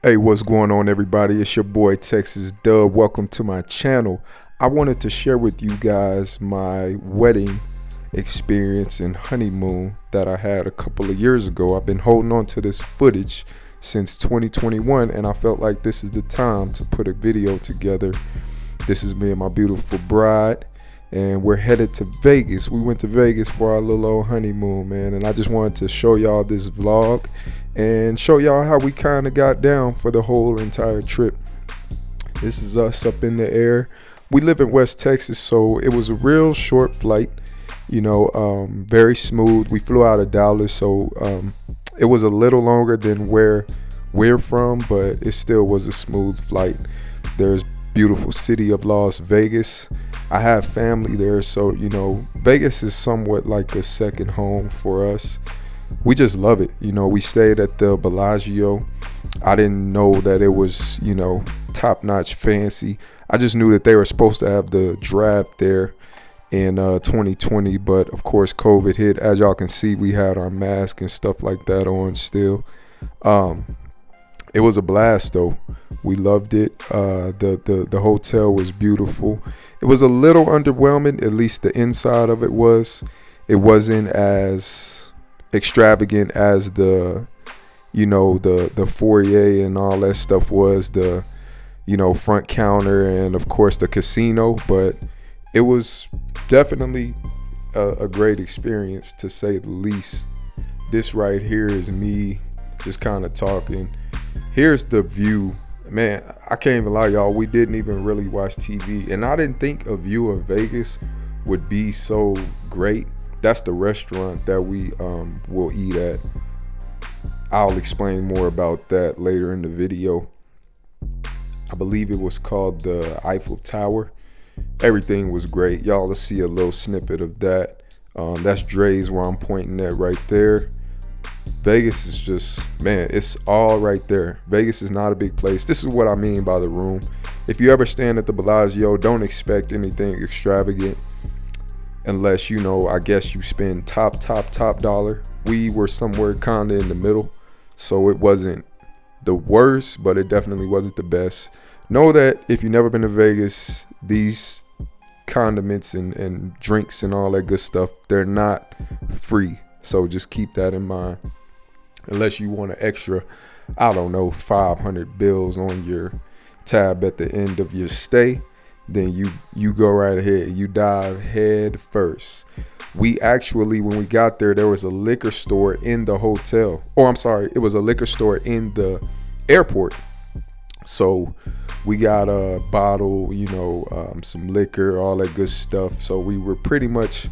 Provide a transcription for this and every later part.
Hey, what's going on, everybody? It's your boy Texas Dub. Welcome to my channel. I wanted to share with you guys my wedding experience and honeymoon that I had a couple of years ago. I've been holding on to this footage since 2021, and I felt like this is the time to put a video together. This is me and my beautiful bride, and we're headed to Vegas. We went to Vegas for our little old honeymoon, man, and I just wanted to show y'all this vlog and show y'all how we kind of got down for the whole entire trip. This is us up in the air. We live in West Texas, so it was a real short flight, very smooth. We flew out of Dallas, so it was a little longer than where we're from, but it still was a smooth flight. There's beautiful city of Las Vegas. I have family there, so Vegas is somewhat like a second home for us. We just love it. We stayed at the Bellagio. I didn't know that it was, top-notch fancy. I just knew that they were supposed to have the draft there in 2020, but of course COVID hit. As y'all can see, we had our mask and stuff like that on still. It was a blast though. We loved it. The hotel was beautiful. It was a little underwhelming, at least the inside of it was. It wasn't as extravagant as the foyer and all that stuff was, the front counter and of course the casino, but it was definitely a great experience, to say the least. This right here is me just kind of talking. Here's the view, man. I can't even lie, y'all, we didn't even really watch TV, and I didn't think a view of Vegas would be so great. That's the restaurant that we will eat at. I'll explain more about that later in the video. I believe it was called the Eiffel Tower. Everything was great. Y'all, let's see a little snippet of that. That's Dre's where I'm pointing at right there. Vegas is just, man, it's all right there. Vegas is not a big place. This is what I mean by the room. If you ever stand at the Bellagio, don't expect anything extravagant. Unless, I guess you spend top dollar. We were somewhere kind of in the middle, so it wasn't the worst, but it definitely wasn't the best. Know that if you've never been to Vegas, these condiments and drinks and all that good stuff, they're not free. So just keep that in mind. Unless you want an extra, 500 bills on your tab at the end of your stay, then you go right ahead. You dive head first. We actually, when we got there was a liquor store in the hotel. It was a liquor store in the airport. So we got a bottle, some liquor, all that good stuff. So we were pretty much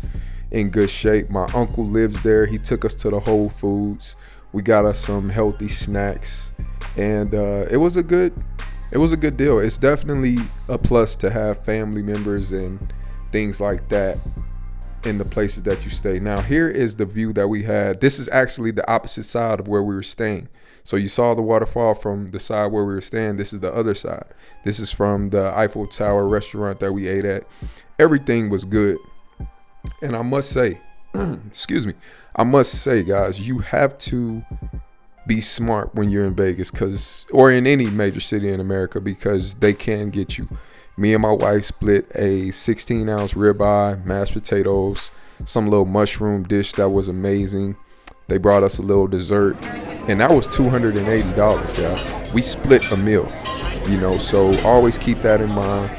in good shape. My uncle lives there. He took us to the Whole Foods. We got us some healthy snacks, and it was a good deal. It's definitely a plus to have family members and things like that in the places that you stay. Now, here is the view that we had. This is actually the opposite side of where we were staying. So you saw the waterfall from the side where we were staying. This is the other side. This is from the Eiffel Tower restaurant that we ate at. Everything was good. And I must say, guys, you have to be smart when you're in Vegas, or in any major city in America, because they can get you. Me and my wife split a 16-ounce ribeye, mashed potatoes, some little mushroom dish that was amazing. They brought us a little dessert, and that was $280, guys. We split a meal, so always keep that in mind.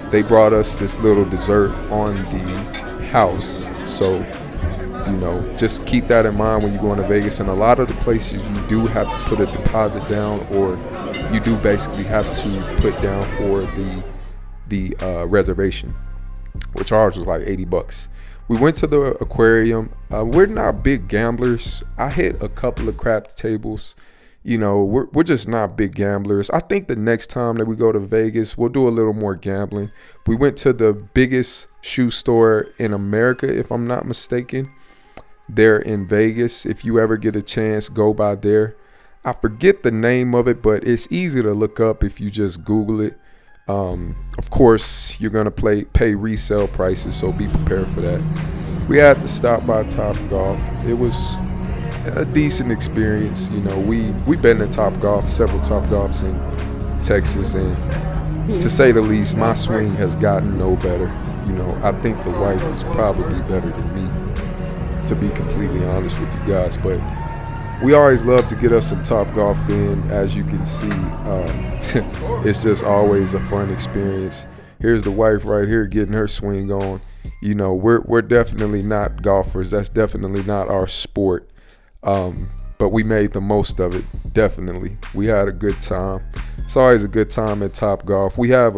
They brought us this little dessert on the house, so just keep that in mind when you're going to Vegas. And a lot of the places you do have to put a deposit down, or you do basically have to put down for the reservation, which ours was like $80. We went to the aquarium. We're not big gamblers. I hit a couple of craps tables. We're just not big gamblers. I think the next time that we go to Vegas, we'll do a little more gambling. We went to the biggest shoe store in America, if I'm not mistaken. There in Vegas. If you ever get a chance, go by there. I forget the name of it, but it's easy to look up if you just Google it. Of course, you're gonna pay resale prices, so be prepared for that. We had to stop by Top Golf. It was a decent experience. You know, we've been to Top Golf, several Top Golfs in Texas, and to say the least, my swing has gotten no better. You know, I think the wife is probably better than me, to be completely honest with you guys. But we always love to get us some Top Golf in. As you can see, it's just always a fun experience. Here's the wife right here getting her swing on. You know, we're definitely not golfers. That's definitely not our sport. But we made the most of it. Definitely, we had a good time. It's always a good time at Top Golf. We have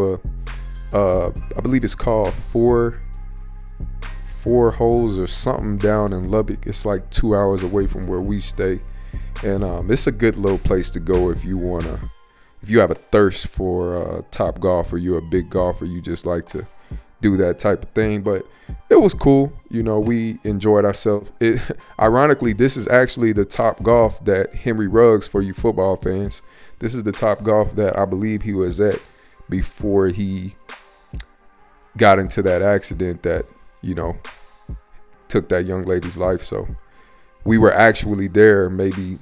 I believe it's called four holes or something down in Lubbock. It's like 2 hours away from where we stay, and it's a good little place to go if you have a thirst for Top Golf, or you're a big golfer, you just like to do that type of thing. But it was cool. You know, we enjoyed ourselves. Ironically, this is actually the Top Golf that Henry Ruggs, for you football fans, this is the Top Golf that I believe he was at before he got into that accident that, you know, took that young lady's life. So we were actually there maybe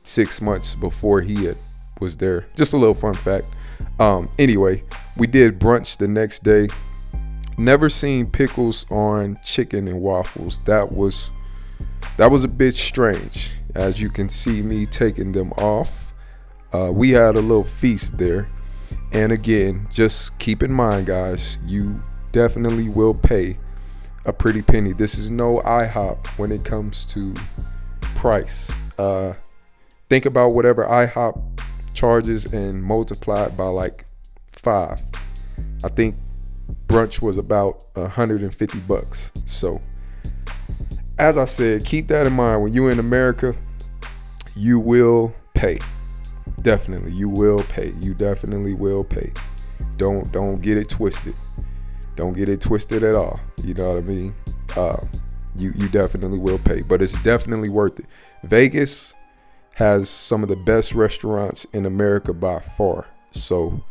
6 months before he was there. Just a little fun fact. Anyway, we did brunch the next day. Never seen pickles on chicken and waffles. That was a bit strange. As you can see me taking them off. We had a little feast there. And again, just keep in mind, guys, you definitely will pay a pretty penny. This is no IHOP when it comes to price. Think about whatever IHOP charges and multiply it by like 5. I think brunch was about $150. So as I said, keep that in mind. When you're in America, you will pay. Definitely, you will pay. You definitely will pay. Don't get it twisted. Don't get it twisted at all. You know what I mean? You definitely will pay, but it's definitely worth it. Vegas has some of the best restaurants in America by far. So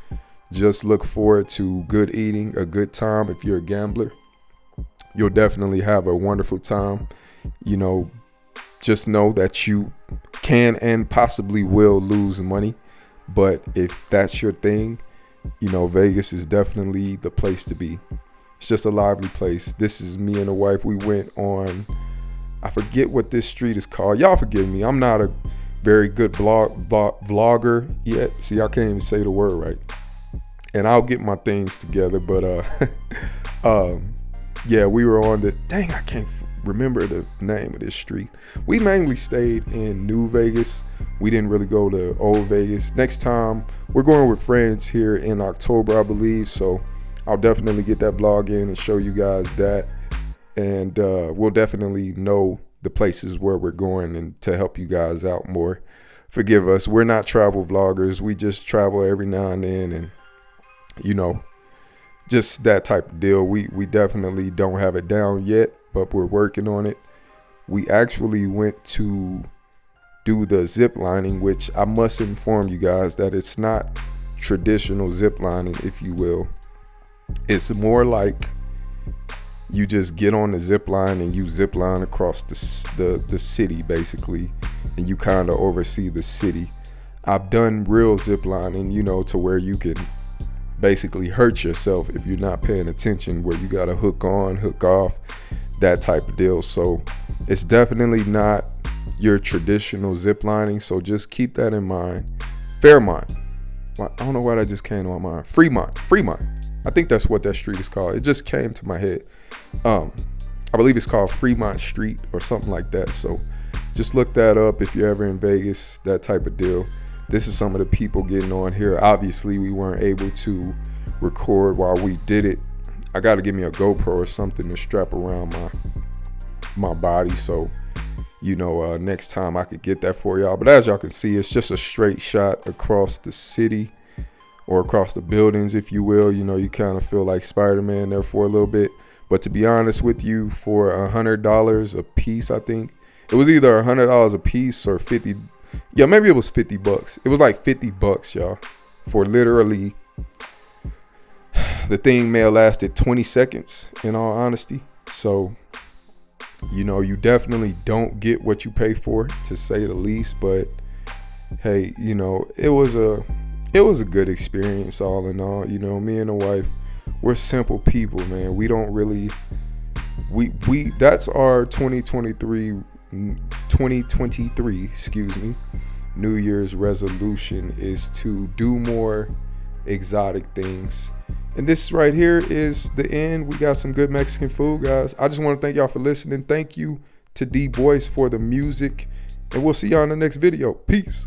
just look forward to good eating, a good time. If you're a gambler, you'll definitely have a wonderful time. You know, just know that you can and possibly will lose money. But if that's your thing, you know, Vegas is definitely the place to be. It's just a lively place. This is me and the wife. We went on, I forget what this street is called. Y'all forgive me. I'm not a very good vlogger yet. See, I can't even say the word right. And I'll get my things together. But yeah, we were on the, dang, I can't remember the name of this street. We mainly stayed in New Vegas. We didn't really go to Old Vegas. Next time, we're going with friends here in October, I believe. So I'll definitely get that vlog in and show you guys that. And we'll definitely know the places where we're going and to help you guys out more. Forgive us. We're not travel vloggers. We just travel every now and then, and, you know, just that type of deal. We definitely don't have it down yet, but we're working on it. We actually went to do the zip lining, which I must inform you guys that it's not traditional zip lining, if you will. It's more like you just get on the zip line and you zip line across the city, basically, and you kind of oversee the city. I've done real zip lining, you know, to where you can basically hurt yourself if you're not paying attention, where you got to hook on, hook off, that type of deal. So it's definitely not your traditional zip lining. So just keep that in mind. Fairmont. I don't know why that just came to my mind. Fremont. I think that's what that street is called. It just came to my head. I believe it's called Fremont Street or something like that. So just look that up if you're ever in Vegas, that type of deal. This is some of the people getting on here. Obviously, we weren't able to record while we did it. I got to give me a GoPro or something to strap around my body. So, you know, next time I could get that for y'all. But as y'all can see, it's just a straight shot across the city, or across the buildings, if you will. You know, you kind of feel like Spider-Man there for a little bit. But to be honest with you, for $100 a piece, I think it was either $100 a piece or 50. Yeah, maybe it was $50. It was like $50, y'all, for literally, the thing may have lasted 20 seconds, in all honesty. So You know, you definitely don't get what you pay for, to say the least. But hey, you know, it was a good experience all in all. You know, me and the wife, we're simple people, man. We don't really we that's our 2023, excuse me, New Year's resolution is to do more exotic things. And this right here is the end. We got some good Mexican food, guys. I just want to thank y'all for listening. Thank you to D Boys for the music. And we'll see y'all in the next video. Peace.